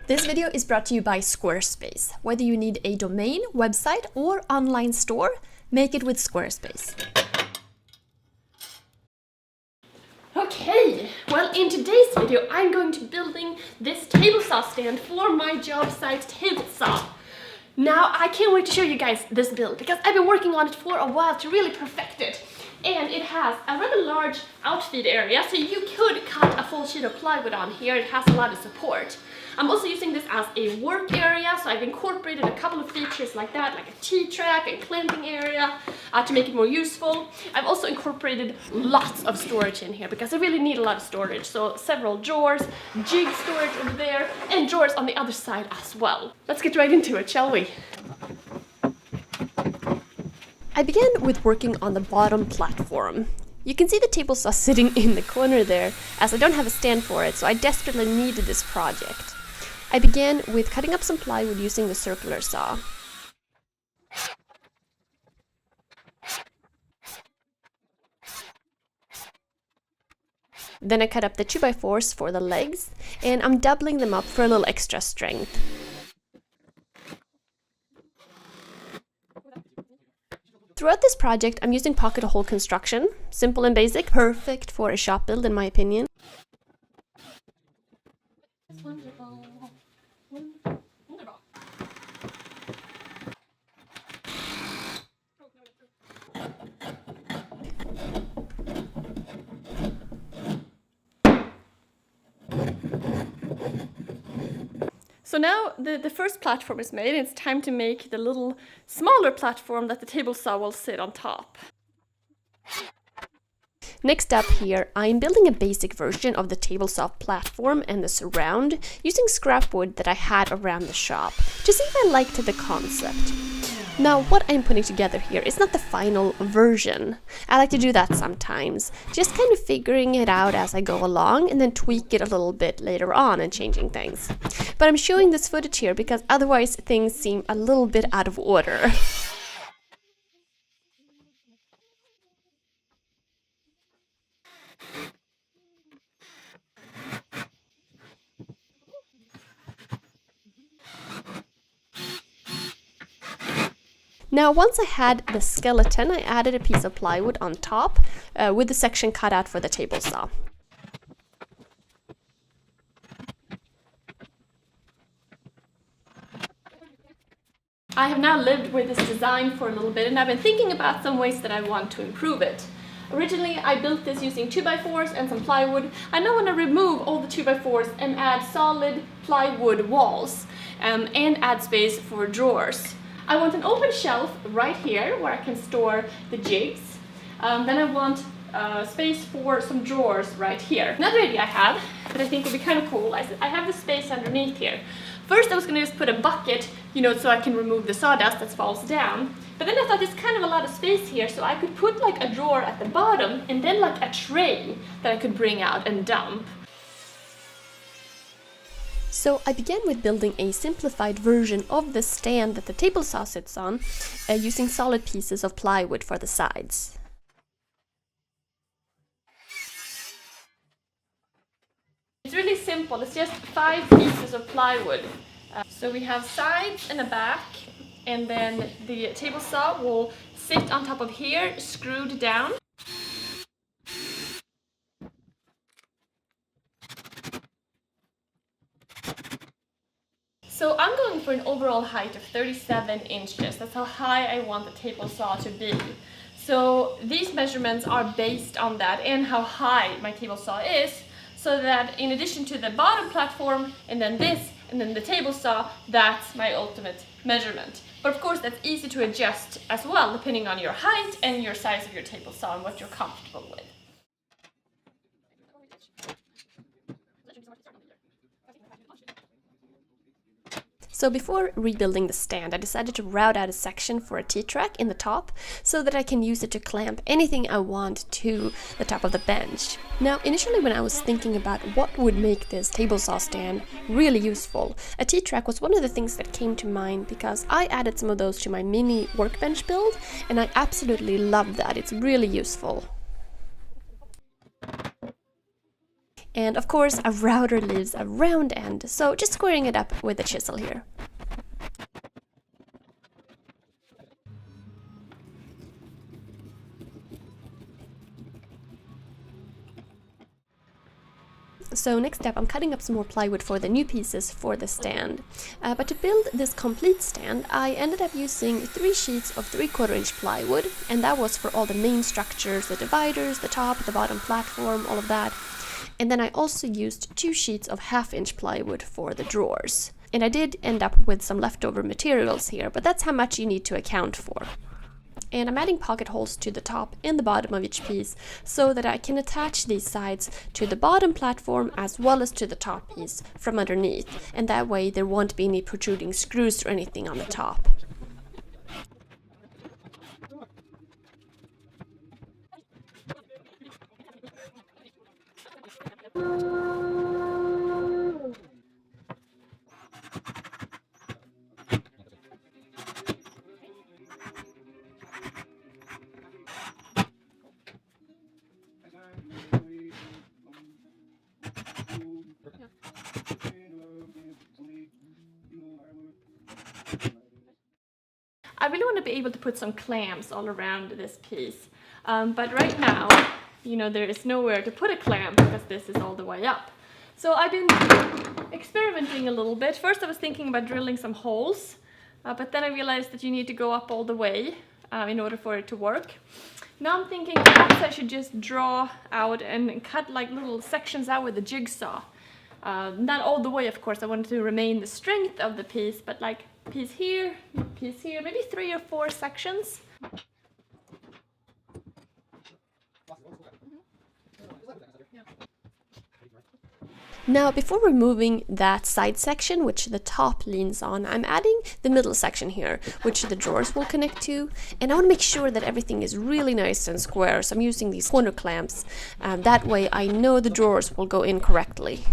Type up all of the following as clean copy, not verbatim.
This video is brought to you by Squarespace. Whether you need a domain, website, or online store, make it with Squarespace. Okay, well in today's video I'm going to be building this table saw stand for my job site table saw. Now I can't wait to show you guys this build because I've been working on it for a while to really perfect it. And it has a rather large outfeed area, so you could cut a full sheet of plywood on here. It has a lot of support. I'm also using this as a work area, so I've incorporated a couple of features like that, like a T-track and clamping area to make it more useful. I've also incorporated lots of storage in here because I really need a lot of storage. So several drawers, jig storage over there, and drawers on the other side as well. Let's get right into it, shall we? I began with working on the bottom platform. You can see the table saw sitting in the corner there, as I don't have a stand for it, so I desperately needed this project. I began with cutting up some plywood using the circular saw. Then I cut up the 2x4s for the legs, and I'm doubling them up for a little extra strength. Throughout this project, I'm using pocket hole construction, simple and basic, perfect for a shop build in my opinion. So now the first platform is made, and it's time to make the little smaller platform that the table saw will sit on top. Next up here, I'm building a basic version of the table saw platform and the surround using scrap wood that I had around the shop to see if I liked the concept. Now, what I'm putting together here is not the final version. I like to do that sometimes, just kind of figuring it out as I go along and then tweak it a little bit later on and changing things. But I'm showing this footage here because otherwise things seem a little bit out of order. Now, once I had the skeleton, I added a piece of plywood on top with the section cut out for the table saw. I have now lived with this design for a little bit, and I've been thinking about some ways that I want to improve it. Originally, I built this using 2x4s and some plywood. I now want to remove all the 2x4s and add solid plywood walls and add space for drawers. I want an open shelf right here where I can store the jigs. Then I want space for some drawers right here. Another idea I have that I think would be kind of cool is I have the space underneath here. First I was going to just put a bucket, so I can remove the sawdust that falls down. But then I thought there's kind of a lot of space here, so I could put like a drawer at the bottom and then like a tray that I could bring out and dump. So I began with building a simplified version of the stand that the table saw sits on, using solid pieces of plywood for the sides. It's really simple, it's just 5 pieces of plywood. So we have sides and a back, and then the table saw will sit on top of here, screwed down. So I'm going for an overall height of 37 inches. That's how high I want the table saw to be. So these measurements are based on that and how high my table saw is, so that in addition to the bottom platform and then this and then the table saw, that's my ultimate measurement. But of course that's easy to adjust as well depending on your height and your size of your table saw and what you're comfortable with. So before rebuilding the stand, I decided to route out a section for a T-track in the top so that I can use it to clamp anything I want to the top of the bench. Now, initially when I was thinking about what would make this table saw stand really useful, a T-track was one of the things that came to mind because I added some of those to my mini workbench build and I absolutely love that. It's really useful. And of course, a router leaves a round end, so just squaring it up with a chisel here. So next up, I'm cutting up some more plywood for the new pieces for the stand. But to build this complete stand, I ended up using 3 sheets of 3/4 inch plywood, and that was for all the main structures, the dividers, the top, the bottom platform, all of that. And then I also used 2 sheets of 1/2 inch plywood for the drawers. And I did end up with some leftover materials here, but that's how much you need to account for. And I'm adding pocket holes to the top and the bottom of each piece so that I can attach these sides to the bottom platform as well as to the top piece from underneath, and that way there won't be any protruding screws or anything on the top. I really want to be able to put some clamps all around this piece, but right now, there is nowhere to put a clamp because this is all the way up. So I've been experimenting a little bit. First I was thinking about drilling some holes, but then I realized that you need to go up all the way in order for it to work. Now I'm thinking perhaps I should just draw out and cut like little sections out with a jigsaw. Not all the way, of course. I wanted to remain the strength of the piece, but like piece here, maybe 3 or 4 sections. Now, before removing that side section, which the top leans on, I'm adding the middle section here, which the drawers will connect to. And I want to make sure that everything is really nice and square, so I'm using these corner clamps. That way I know the drawers will go in correctly.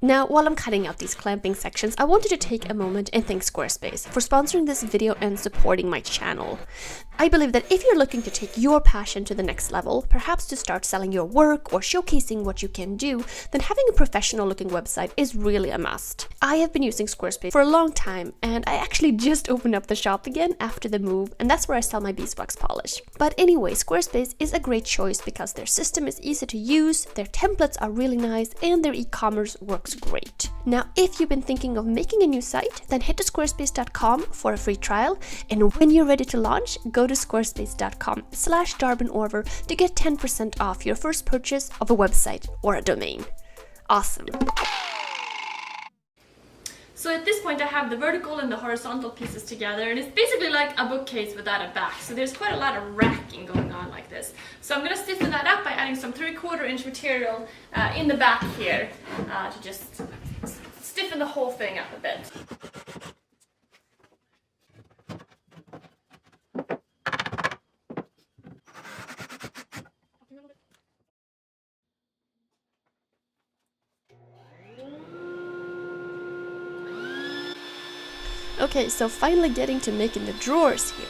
Now, while I'm cutting out these clamping sections, I wanted to take a moment and thank Squarespace for sponsoring this video and supporting my channel. I believe that if you're looking to take your passion to the next level, perhaps to start selling your work or showcasing what you can do, then having a professional looking website is really a must. I have been using Squarespace for a long time, and I actually just opened up the shop again after the move, and that's where I sell my beeswax polish. But anyway, Squarespace is a great choice because their system is easy to use, their templates are really nice, and their e-commerce works great. Now, if you've been thinking of making a new site, then head to squarespace.com for a free trial, and when you're ready to launch, go to squarespace.com/Darbin Orvar to get 10% off your first purchase of a website or a domain. Awesome. So at this point I have the vertical and the horizontal pieces together, and it's basically like a bookcase without a back. So there's quite a lot of racking going on like this. So I'm going to stiffen that up by adding some 3/4 inch material in the back here to just stiffen the whole thing up a bit. Okay, so finally getting to making the drawers here.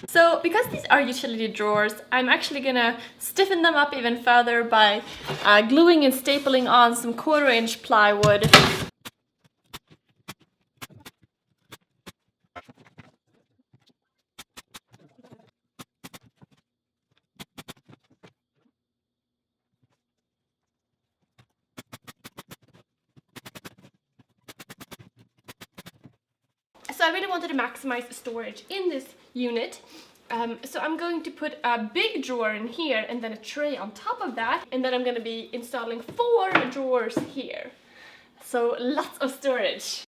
So because these are utility drawers, I'm actually gonna stiffen them up even further by gluing and stapling on some 1/4 inch plywood. So I really wanted to maximize the storage in this unit. So I'm going to put a big drawer in here and then a tray on top of that, and then I'm going to be installing 4 drawers here. So lots of storage.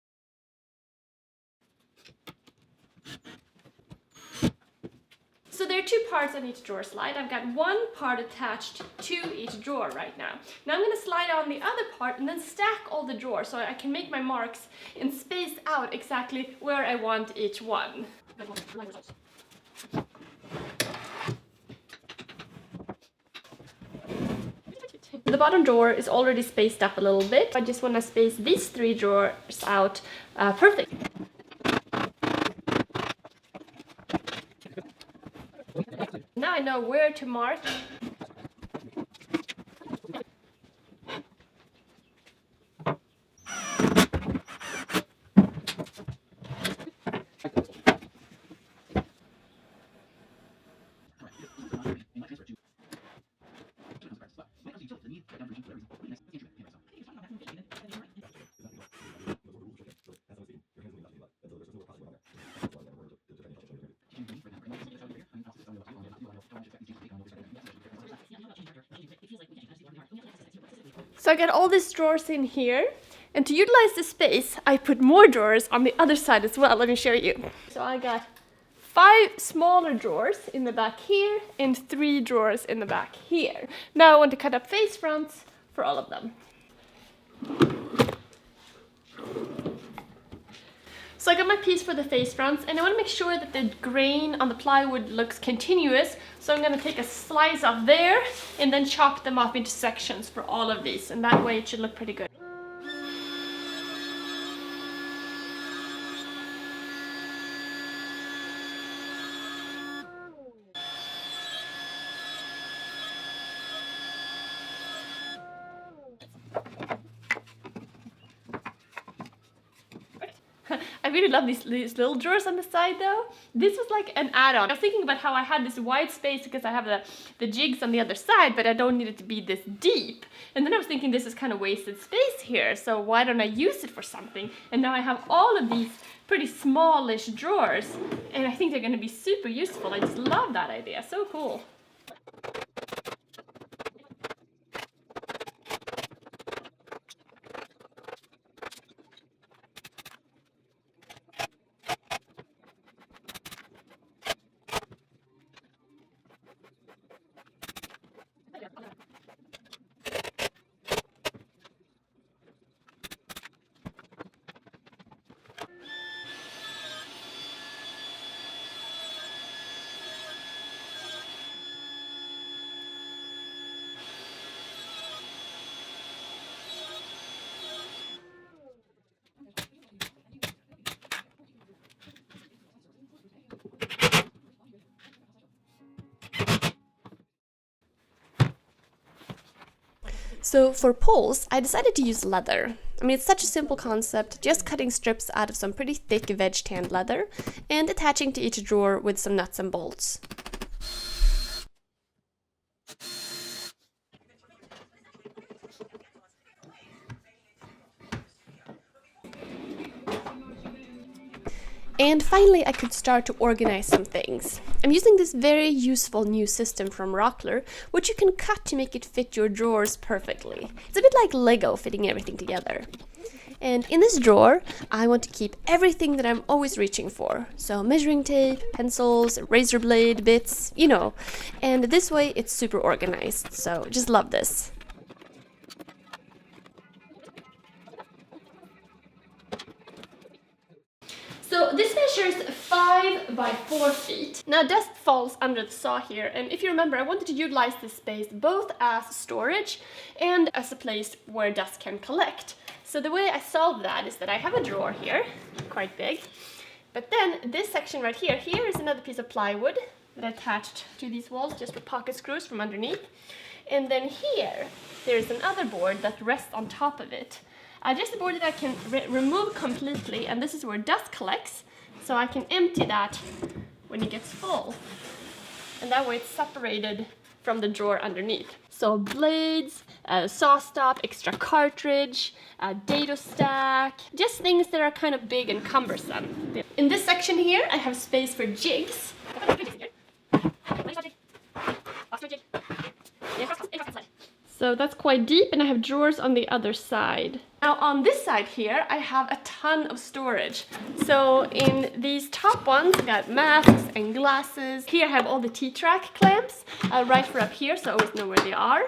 So there are 2 parts on each drawer slide. I've got 1 part attached to each drawer right now. Now I'm going to slide on the other part and then stack all the drawers so I can make my marks and space out exactly where I want each one. The bottom drawer is already spaced up a little bit. I just want to space these 3 drawers out perfect. Now I know where to mark. So I got all these drawers in here, and to utilize the space, I put more drawers on the other side as well. Let me show you. So I got 5 smaller drawers in the back here and 3 drawers in the back here. Now I want to cut up face fronts for all of them. So I got my piece for the face fronts, and I want to make sure that the grain on the plywood looks continuous. So I'm going to take a slice off there and then chop them up into sections for all of these, and that way it should look pretty good. I really love these little drawers on the side though. This was like an add-on. I was thinking about how I had this wide space because I have the jigs on the other side, but I don't need it to be this deep. And then I was thinking this is kind of wasted space here, so why don't I use it for something? And now I have all of these pretty smallish drawers, and I think they're going to be super useful. I just love that idea. So cool. So for poles, I decided to use leather. I mean, it's such a simple concept, just cutting strips out of some pretty thick veg-tanned leather and attaching to each drawer with some nuts and bolts. And finally, I could start to organize some things. I'm using this very useful new system from Rockler, which you can cut to make it fit your drawers perfectly. It's a bit like Lego fitting everything together. And in this drawer, I want to keep everything that I'm always reaching for. So measuring tape, pencils, razor blade, bits, you know. And this way, it's super organized. So just love this. So this measures 5 by 4 feet. Now dust falls under the saw here, and if you remember, I wanted to utilize this space both as storage and as a place where dust can collect. So the way I solve that is that I have a drawer here, quite big, but then this section right here, here is another piece of plywood that I attached to these walls just with pocket screws from underneath. And then here, there's another board that rests on top of it. Just a board that I can remove completely, and this is where dust collects, so I can empty that when it gets full. And that way it's separated from the drawer underneath. So blades, sawstop, extra cartridge, dado stack, just things that are kind of big and cumbersome. In this section here, I have space for jigs. So that's quite deep, and I have drawers on the other side. Now on this side here, I have a ton of storage. So in these top ones, I got masks and glasses. Here I have all the T-track clamps, right for up here, so I always know where they are.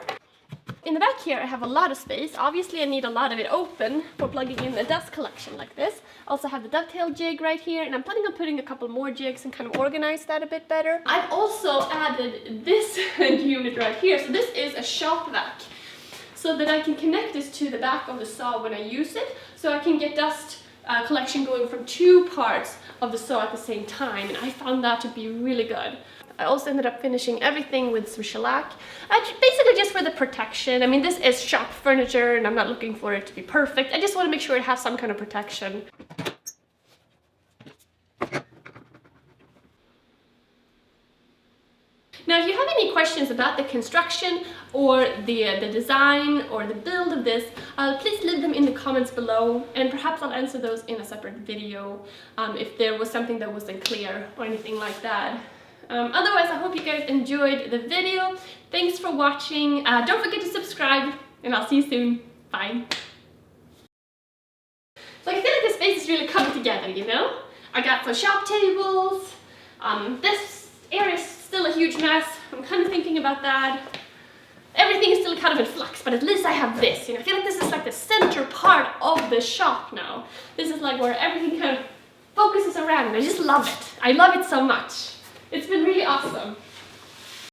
In the back here, I have a lot of space. Obviously, I need a lot of it open for plugging in a dust collection like this. I also have the dovetail jig right here, and I'm planning on putting a couple more jigs and kind of organize that a bit better. I've also added this unit right here. So this is a shop vac, so that I can connect this to the back of the saw when I use it, so I can get dust collection going from two parts of the saw at the same time, and I found that to be really good. I also ended up finishing everything with some shellac, basically just for the protection. I mean, this is shop furniture and I'm not looking for it to be perfect. I just want to make sure it has some kind of protection. Now, if you have any questions about the construction or the design or the build of this, please leave them in the comments below, and perhaps I'll answer those in a separate video if there was something that wasn't clear or anything like that. Otherwise, I hope you guys enjoyed the video. Thanks for watching. Don't forget to subscribe, and I'll see you soon. Bye. So I feel like this space is really coming together, you know? I got some shop tables. This area is still a huge mess. I'm kind of thinking about that. Everything is still kind of in flux, but at least I have this. You know, I feel like this is like the center part of the shop now. This is like where everything kind of focuses around, and I just love it. I love it so much. It's been really awesome.